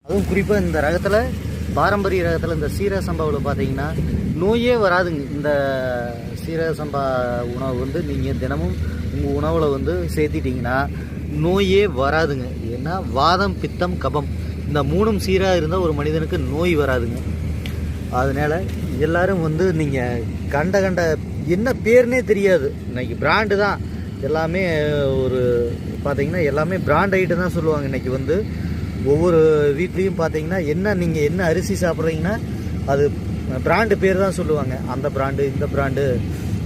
அதுவும் குறிப்பாக இந்த ரகத்தில், பாரம்பரிய ரகத்தில் இந்த சீரக சம்பாவில் பார்த்தீங்கன்னா நோயே வராதுங்க. இந்த சீரக சம்பா உணவு வந்து நீங்கள் தினமும் உங்கள் உணவில் வந்து சேர்த்திட்டிங்கன்னா நோயே வராதுங்க. ஏன்னா வாதம், பித்தம், கபம் இந்த மூணும் சீராக இருந்தால் ஒரு மனிதனுக்கு நோய் வராதுங்க. அதனால் எல்லோரும் வந்து நீங்கள் கண்ட என்ன பேர்னே தெரியாது, இன்றைக்கி பிராண்டு தான் எல்லாமே. ஒரு பார்த்திங்கன்னா எல்லாமே பிராண்ட் ஐட்டம் தான் சொல்லுவாங்க. இன்றைக்கி வந்து ஒவ்வொரு வீட்லேயும் பார்த்தீங்கன்னா நீங்கள் என்ன அரிசி சாப்பிட்றீங்கன்னா அது பிராண்டு பேர் தான் சொல்லுவாங்க. அந்த பிராண்டு, இந்த பிராண்டு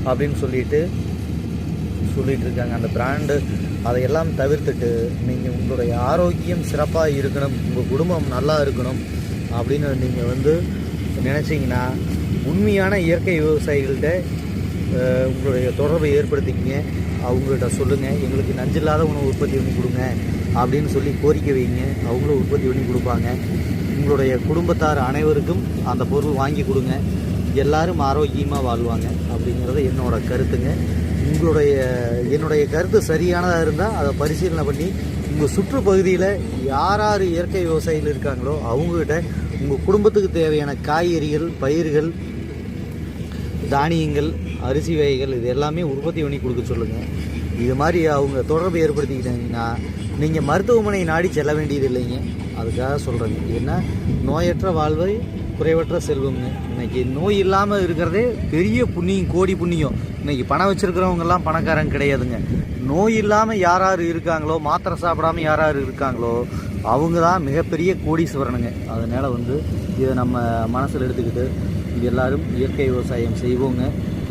அப்படின்னு சொல்லிட்டு இருக்காங்க. அந்த பிராண்டு அதையெல்லாம் தவிர்த்துட்டு நீங்கள் உங்களுடைய ஆரோக்கியம் சிறப்பாக இருக்கணும், உங்கள் குடும்பம் நல்லா இருக்கணும் அப்படின்னு நீங்கள் வந்து நினச்சிங்கன்னா உண்மையான இயற்கை விவசாயிகள்கிட்ட உங்களுடைய தொடர்பை ஏற்படுத்திக்கிங்க. அவங்கள்ட்ட சொல்லுங்கள், எங்களுக்கு நஞ்சில்லாத உணவு உற்பத்தி பண்ணி கொடுங்க அப்படின்னு சொல்லி கோரிக்கை வைங்க. அவங்களும் உற்பத்தி பண்ணி கொடுப்பாங்க. உங்களுடைய குடும்பத்தார் அனைவருக்கும் அந்த பொருள் வாங்கி கொடுங்க. எல்லாரும் ஆரோக்கியமாக வாழ்வாங்க அப்படிங்கிறது என்னோட கருத்துங்க. என்னுடைய கருத்து சரியானதாக இருந்தால் அதை பரிசீலனை பண்ணி உங்கள் சுற்றுப்பகுதியில் யார் இயற்கை விவசாயிகள் இருக்காங்களோ அவங்ககிட்ட உங்கள் குடும்பத்துக்கு தேவையான காய்கறிகள், பயிர்கள், தானியங்கள், அரிசி வகைகள் இது எல்லாமே உற்பத்தி பண்ணி கொடுக்க சொல்லுங்கள். இது மாதிரி அவங்க தொடர்பு ஏற்படுத்திக்கிட்டாங்கன்னா நீங்கள் மருத்துவமனை நாடி செல்ல வேண்டியது இல்லைங்க. அதுக்காக சொல்கிறேங்க. ஏன்னா நோயற்ற வாழ்வை குறைவற்ற செல்வங்க. இன்றைக்கி நோய் இல்லாமல் இருக்கிறதே பெரிய புண்ணியம், கோடி புண்ணியம். இன்றைக்கி பணம் வச்சுருக்கிறவங்கெல்லாம் பணக்காரங்க கிடையாதுங்க. நோய் இல்லாமல் யார் இருக்காங்களோ, மாத்திரை சாப்பிடாமல் யார் இருக்காங்களோ அவங்க தான் மிகப்பெரிய கோடீஸ்வரனுங்க. அதனால் வந்து இதை நம்ம மனசில் எடுத்துக்கிட்டு எல்லோரும் இயற்கை விவசாயம் செய்வோங்க.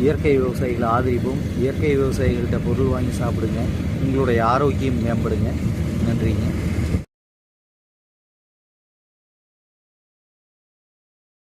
இயற்கை விவசாயிகளை ஆதரிப்போம். இயற்கை விவசாயிகள்கிட்ட பொருள் வாங்கி சாப்பிடுங்க. உங்களுடைய ஆரோக்கியம் மேம்படுங்க. நன்றிங்க.